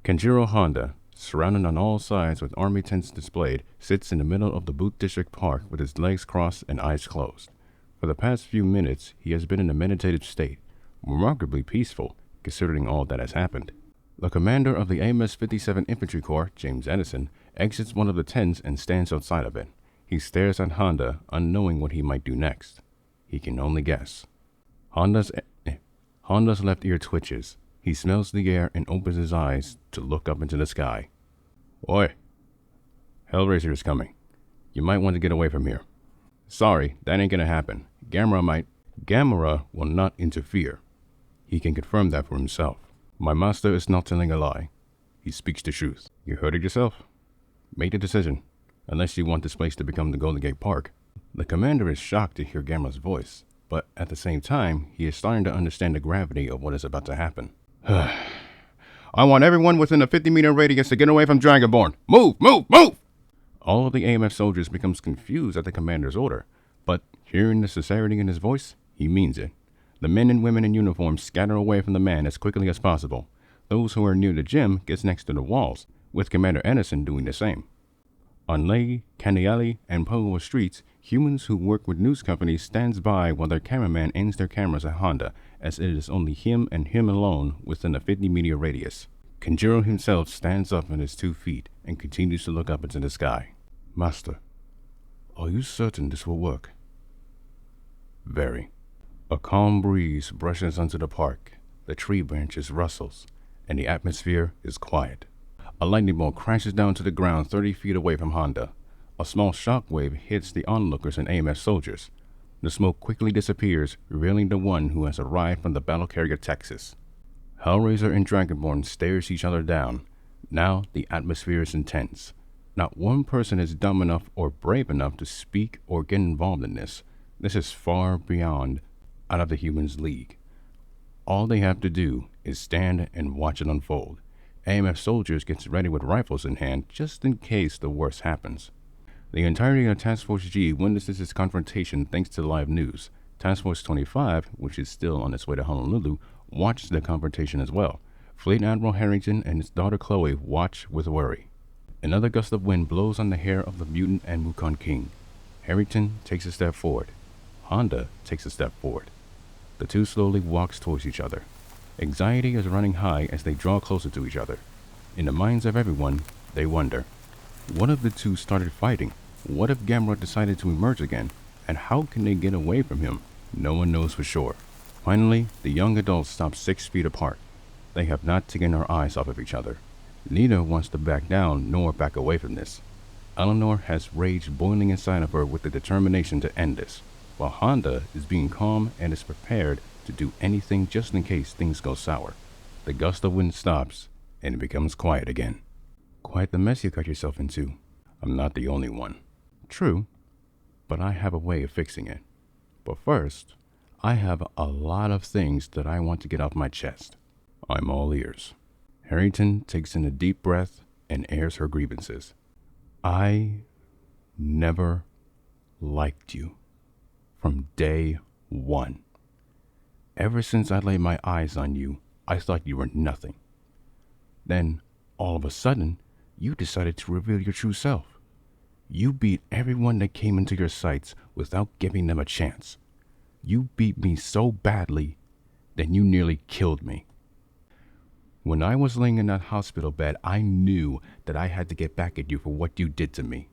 Kenjiro Honda, surrounded on all sides with army tents displayed, sits in the middle of the Boot District Park with his legs crossed and eyes closed. For the past few minutes, he has been in a meditative state, remarkably peaceful, considering all that has happened. The commander of the AMS 57 Infantry Corps, James Andersson, exits one of the tents and stands outside of it. He stares at Honda, unknowing what he might do next. He can only guess. Honda's left ear twitches. He smells the air and opens his eyes to look up into the sky. Oi! Hellraiser is coming. You might want to get away from here. Sorry, that ain't gonna happen. Gamera will not interfere. He can confirm that for himself. My master is not telling a lie. He speaks the truth. You heard it yourself. Make the decision, unless you want this place to become the Golden Gate Park. The commander is shocked to hear Gamera's voice, but at the same time, he is starting to understand the gravity of what is about to happen. I want everyone within a 50-meter radius to get away from Dragonborn. Move, move, move! All of the AMF soldiers becomes confused at the commander's order, but hearing the sincerity in his voice, he means it. The men and women in uniform scatter away from the man as quickly as possible. Those who are near the gym gets next to the walls, with Commander Andersson doing the same. On Lei, Kaniali, and Pogo streets, humans who work with news companies stands by while their cameraman aims their cameras at Honda, as it is only him and him alone within a 50-meter radius. Kenjiro himself stands up on his 2 feet and continues to look up into the sky. Master, are you certain this will work? Very. A calm breeze brushes onto the park, the tree branches rustles, and the atmosphere is quiet. A lightning bolt crashes down to the ground 30 feet away from Honda. A small shockwave hits the onlookers and AMF soldiers. The smoke quickly disappears, revealing the one who has arrived from the battle carrier Texas. Hellraiser and Dragonborn stares each other down. Now the atmosphere is intense. Not one person is dumb enough or brave enough to speak or get involved in this. This is far beyond out of the humans' league. All they have to do is stand and watch it unfold. AMF soldiers gets ready with rifles in hand just in case the worst happens. The entirety of Task Force G witnesses this confrontation thanks to live news. Task Force 25, which is still on its way to Honolulu, watches the confrontation as well. Fleet Admiral Harrington and his daughter Chloe watch with worry. Another gust of wind blows on the hair of the Mutant and Mukan King. Harrington takes a step forward. Honda takes a step forward. The two slowly walks towards each other. Anxiety is running high as they draw closer to each other. In the minds of everyone, they wonder, what if the two started fighting? What if Gamera decided to emerge again? And how can they get away from him? No one knows for sure. Finally, the young adults stop 6 feet apart. They have not taken their eyes off of each other. Neither wants to back down nor back away from this. Eleanor has rage boiling inside of her with the determination to end this, while Honda is being calm and is prepared to do anything just in case things go sour. The gust of wind stops, and it becomes quiet again. Quite the mess you got yourself into. I'm not the only one. True, but I have a way of fixing it. But first, I have a lot of things that I want to get off my chest. I'm all ears. Harrington takes in a deep breath and airs her grievances. I never liked you. From day one. Ever since I laid my eyes on you, I thought you were nothing. Then, all of a sudden, you decided to reveal your true self. You beat everyone that came into your sights without giving them a chance. You beat me so badly that you nearly killed me. When I was laying in that hospital bed, I knew that I had to get back at you for what you did to me.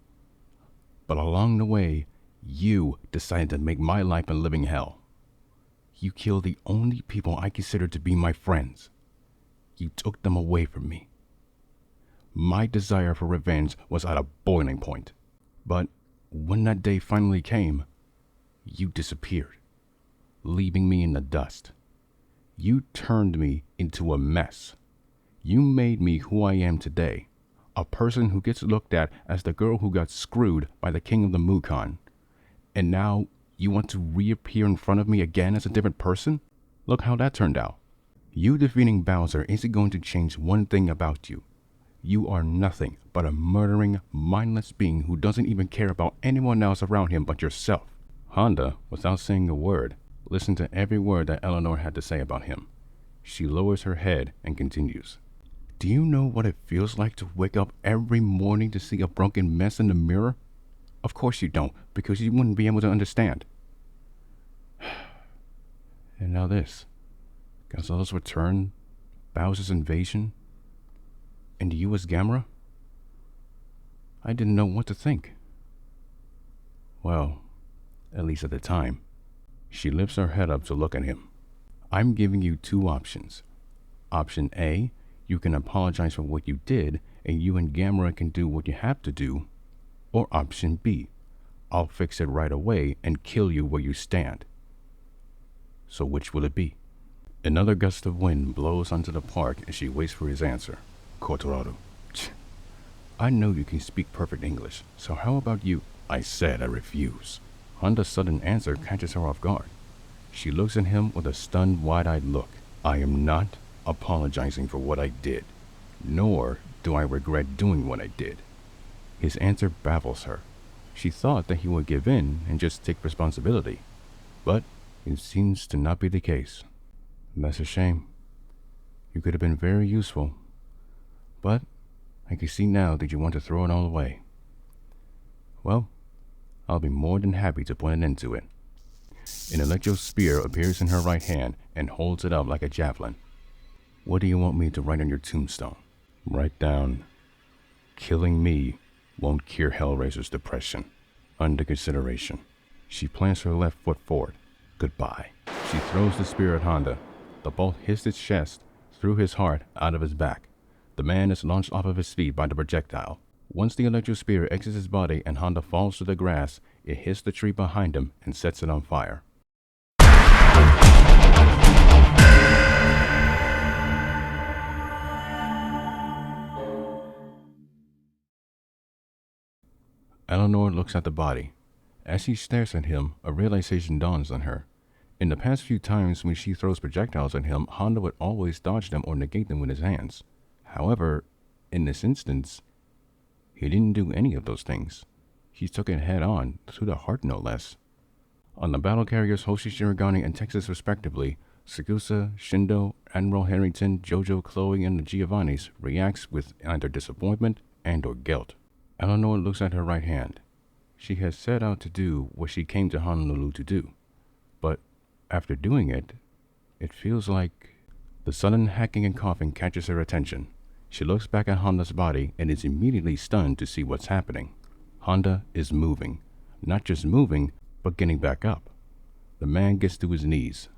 But along the way, you decided to make my life a living hell. You killed the only people I considered to be my friends. You took them away from me. My desire for revenge was at a boiling point. But when that day finally came, you disappeared, leaving me in the dust. You turned me into a mess. You made me who I am today, a person who gets looked at as the girl who got screwed by the king of the Mukan. And now you want to reappear in front of me again as a different person? Look how that turned out. You defeating Bowser isn't going to change one thing about you. You are nothing but a murdering, mindless being who doesn't even care about anyone else around him but yourself. Honda, without saying a word, listened to every word that Eleanor had to say about him. She lowers her head and continues. Do you know what it feels like to wake up every morning to see a broken mess in the mirror? Of course you don't, because you wouldn't be able to understand. And now this. Godzilla's return, Bowser's invasion, and you as Gamera? I didn't know what to think. Well, at least at the time. She lifts her head up to look at him. I'm giving you two options. Option A, you can apologize for what you did, and you and Gamera can do what you have to do. Or option B, I'll fix it right away and kill you where you stand. So which will it be? Another gust of wind blows onto the park as she waits for his answer. Kotororu. I know you can speak perfect English, so how about you? I said I refuse. Honda's sudden answer catches her off guard. She looks at him with a stunned, wide-eyed look. I am not apologizing for what I did, nor do I regret doing what I did. His answer baffles her. She thought that he would give in and just take responsibility, but it seems to not be the case. That's a shame. You could have been very useful, but I can see now that you want to throw it all away. Well, I'll be more than happy to put an end to it. An electro spear appears in her right hand and holds it up like a javelin. What do you want me to write on your tombstone? Write down, killing me won't cure Hellraiser's depression. Under consideration. She plants her left foot forward. Goodbye. She throws the spear at Honda. The bolt hits his chest, through his heart, out of his back. The man is launched off of his feet by the projectile. Once the electro spear exits his body and Honda falls to the grass, it hits the tree behind him and sets it on fire. Eleanor looks at the body. As she stares at him, a realization dawns on her. In the past few times when she throws projectiles at him, Honda would always dodge them or negate them with his hands. However, in this instance, he didn't do any of those things. He took it head on, to the heart no less. On the battle carriers Hoshi Shirogane and Texas respectively, Sakusa, Shindo, Admiral Harrington, Jojo, Chloe, and the Giovannis reacts with either disappointment and or guilt. Eleanor looks at her right hand. She has set out to do what she came to Honolulu to do. But after doing it, it feels like... The sudden hacking and coughing catches her attention. She looks back at Honda's body and is immediately stunned to see what's happening. Honda is moving. Not just moving, but getting back up. The man gets to his knees.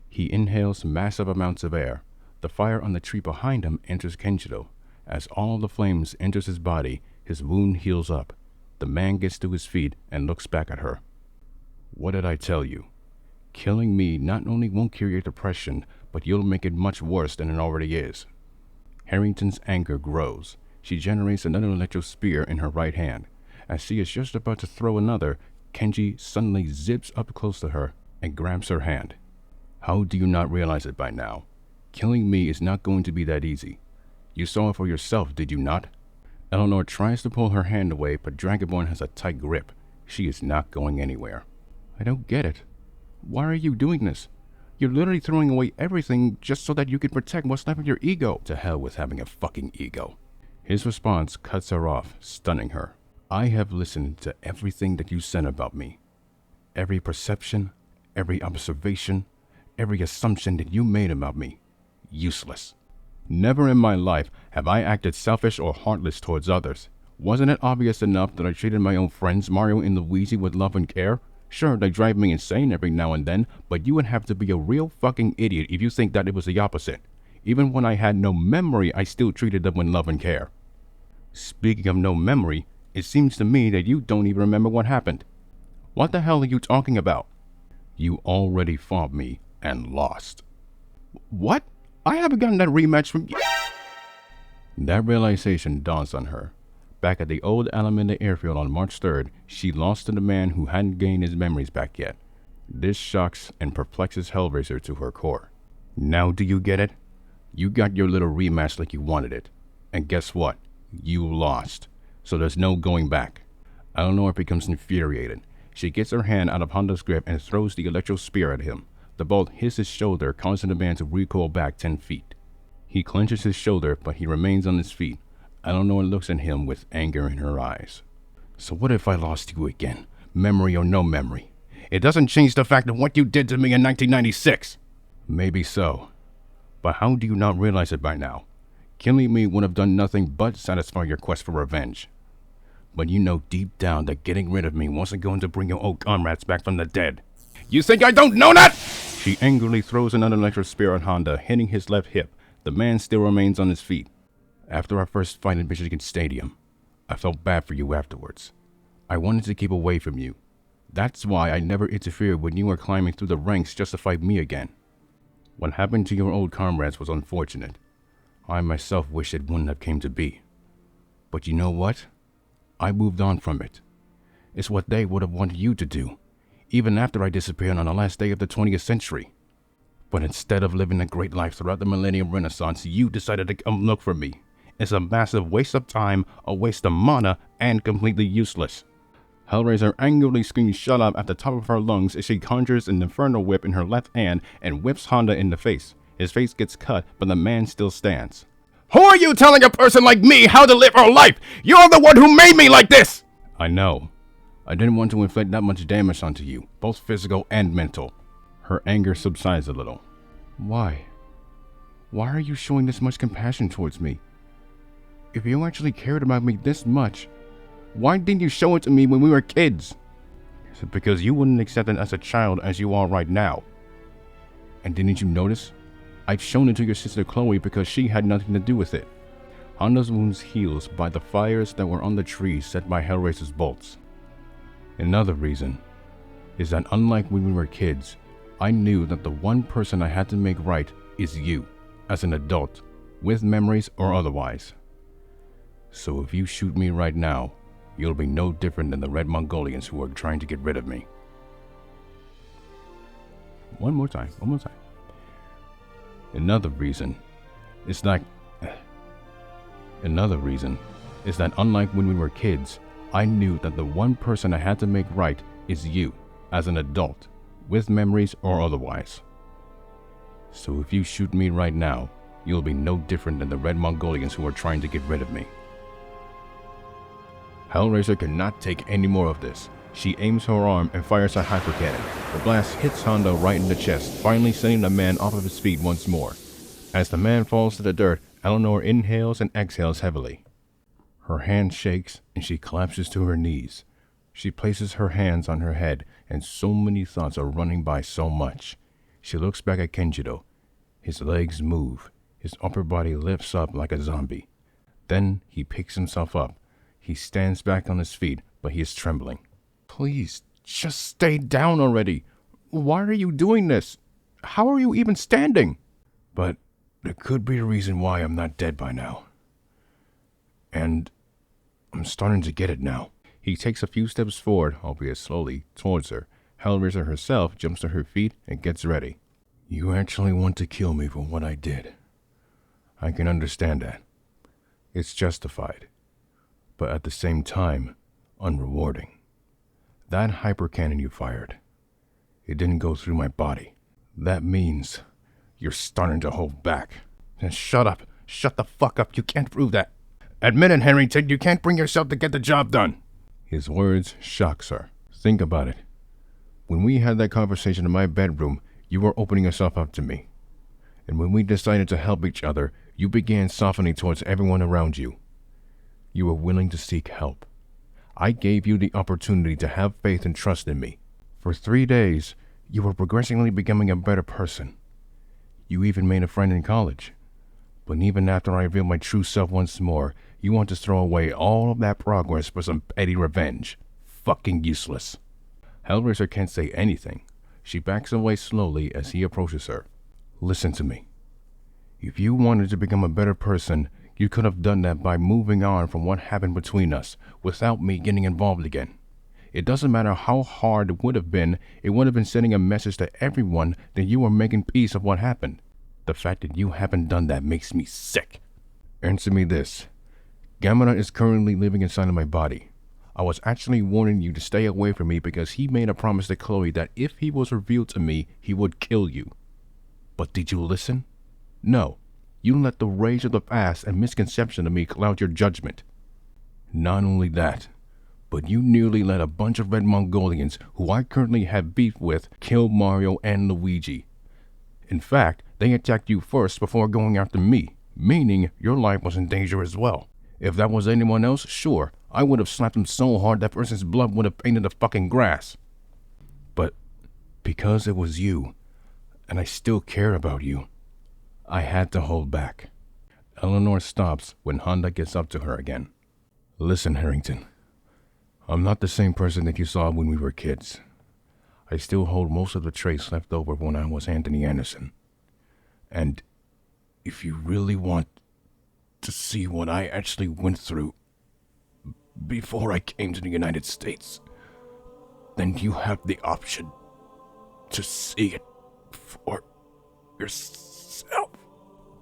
He inhales massive amounts of air. The fire on the tree behind him enters Kenjiro. As all the flames enters his body, his wound heals up. The man gets to his feet and looks back at her. What did I tell you? Killing me not only won't cure your depression, but you'll make it much worse than it already is. Harrington's anger grows. She generates another electro spear in her right hand. As she is just about to throw another, Kenji suddenly zips up close to her and grabs her hand. How do you not realize it by now? Killing me is not going to be that easy. You saw it for yourself, did you not? Eleanor tries to pull her hand away, but Dragonborn has a tight grip. She is not going anywhere. I don't get it. Why are you doing this? You're literally throwing away everything just so that you can protect what's left of your ego. To hell with having a fucking ego. His response cuts her off, stunning her. I have listened to everything that you said about me. Every perception, every observation, every assumption that you made about me. Useless. Never in my life have I acted selfish or heartless towards others. Wasn't it obvious enough that I treated my own friends, Mario and Luigi, with love and care? Sure, they drive me insane every now and then, but you would have to be a real fucking idiot if you think that it was the opposite. Even when I had no memory, I still treated them with love and care. Speaking of no memory, it seems to me that you don't even remember what happened. What the hell are you talking about? You already fought me and lost. What? I haven't gotten that rematch from you. That realization dawns on her. Back at the old Alameda airfield on March 3rd, she lost to the man who hadn't gained his memories back yet. This shocks and perplexes Hellraiser to her core. Now do you get it? You got your little rematch like you wanted it. And guess what? You lost. So there's no going back. Eleanor becomes infuriated. She gets her hand out of Honda's grip and throws the electro spear at him. The bolt hits his shoulder, causing the man to recoil back 10 feet. He clenches his shoulder, but he remains on his feet. Eleanor looks at him with anger in her eyes. So what if I lost you again? Memory or no memory? It doesn't change the fact of what you did to me in 1996. Maybe so. But how do you not realize it by now? Killing me would have done nothing but satisfy your quest for revenge. But you know deep down that getting rid of me wasn't going to bring your old comrades back from the dead. You think I don't know that? She angrily throws another electric spear at Honda, hitting his left hip. The man still remains on his feet. After our first fight in Michigan Stadium, I felt bad for you afterwards. I wanted to keep away from you. That's why I never interfered when you were climbing through the ranks just to fight me again. What happened to your old comrades was unfortunate. I myself wish it wouldn't have came to be. But you know what? I moved on from it. It's what they would have wanted you to do, even after I disappeared on the last day of the 20th century. But instead of living a great life throughout the Millennium Renaissance, you decided to come look for me. It's a massive waste of time, a waste of mana, and completely useless. Hellraiser angrily screams "shut up" at the top of her lungs as she conjures an infernal whip in her left hand and whips Honda in the face. His face gets cut, but the man still stands. Who are you telling a person like me how to live her life? You're the one who made me like this! I know. I didn't want to inflict that much damage onto you, both physical and mental. Her anger subsides a little. Why? Why are you showing this much compassion towards me? If you actually cared about me this much, why didn't you show it to me when we were kids? Is it because you wouldn't accept it as a child as you are right now? And didn't you notice? I'd shown it to your sister Chloe because she had nothing to do with it. Honda's wounds heals by the fires that were on the trees set by Hellraiser's bolts. Another reason is that unlike when we were kids, I knew that the one person I had to make right is you, as an adult, with memories or otherwise. So if you shoot me right now, you'll be no different than the Red Mongolians who are trying to get rid of me. One more time. Another reason is that unlike when we were kids, I knew that the one person I had to make right is you, as an adult, with memories or otherwise. So if you shoot me right now, you'll be no different than the Red Mongolians who are trying to get rid of me. Hellraiser cannot take any more of this. She aims her arm and fires a hyper cannon. The blast hits Honda right in the chest, finally sending the man off of his feet once more. As the man falls to the dirt, Eleanor inhales and exhales heavily. Her hand shakes and she collapses to her knees. She places her hands on her head and so many thoughts are running by so much. She looks back at Kenjiro. His legs move. His upper body lifts up like a zombie. Then he picks himself up. He stands back on his feet, but he is trembling. Please, just stay down already. Why are you doing this? How are you even standing? But there could be a reason why I'm not dead by now. And I'm starting to get it now. He takes a few steps forward, albeit slowly, towards her. Hellraiser herself jumps to her feet and gets ready. You actually want to kill me for what I did. I can understand that. It's justified. But at the same time, unrewarding. That hypercannon you fired, it didn't go through my body. That means you're starting to hold back. Then shut up. Shut the fuck up. You can't prove that. Admit it, Harrington. You can't bring yourself to get the job done. His words shocks her. Think about it. When we had that conversation in my bedroom, you were opening yourself up to me. And when we decided to help each other, you began softening towards everyone around you. You were willing to seek help. I gave you the opportunity to have faith and trust in me. For 3 days, you were progressively becoming a better person. You even made a friend in college. But even after I revealed my true self once more, you want to throw away all of that progress for some petty revenge. Fucking useless. Hellraiser can't say anything. She backs away slowly as he approaches her. Listen to me. If you wanted to become a better person, you could have done that by moving on from what happened between us without me getting involved again. It doesn't matter how hard it would have been sending a message to everyone that you were making peace of what happened. The fact that you haven't done that makes me sick. Answer me this. Gamera is currently living inside of my body. I was actually warning you to stay away from me because he made a promise to Chloe that if he was revealed to me, he would kill you. But did you listen? No. You let the rage of the past and misconception of me cloud your judgment. Not only that, but you nearly let a bunch of red Mongolians, who I currently have beef with, kill Mario and Luigi. In fact, they attacked you first before going after me, meaning your life was in danger as well. If that was anyone else, sure, I would have slapped him so hard that person's blood would have painted the fucking grass. But because it was you, and I still care about you, I had to hold back. Eleanor stops when Honda gets up to her again. Listen, Harrington. I'm not the same person that you saw when we were kids. I still hold most of the traits left over when I was Anthony Andersson. And if you really want to see what I actually went through before I came to the United States, then you have the option to see it for yourself.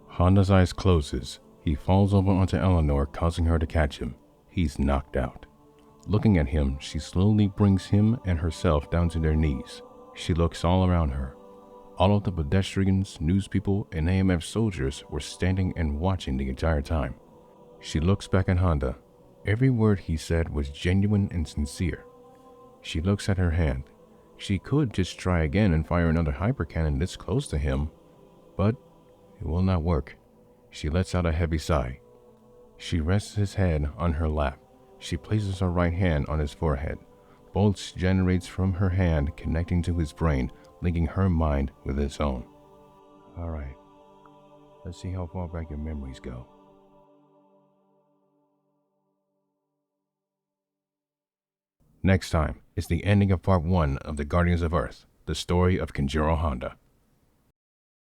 Honda's eyes closes. He falls over onto Eleanor, causing her to catch him. He's knocked out. Looking at him, she slowly brings him and herself down to their knees. She looks all around her. All of the pedestrians, news people, and AMF soldiers were standing and watching the entire time. She looks back at Honda. Every word he said was genuine and sincere. She looks at her hand. She could just try again and fire another hypercannon this close to him, but it will not work. She lets out a heavy sigh. She rests his head on her lap. She places her right hand on his forehead. Bolts generates from her hand, connecting to his brain, linking her mind with his own. Alright, let's see how far back your memories go. Next time is the ending of part 1 of the Guardians of Earth, the story of Kenjiro Honda.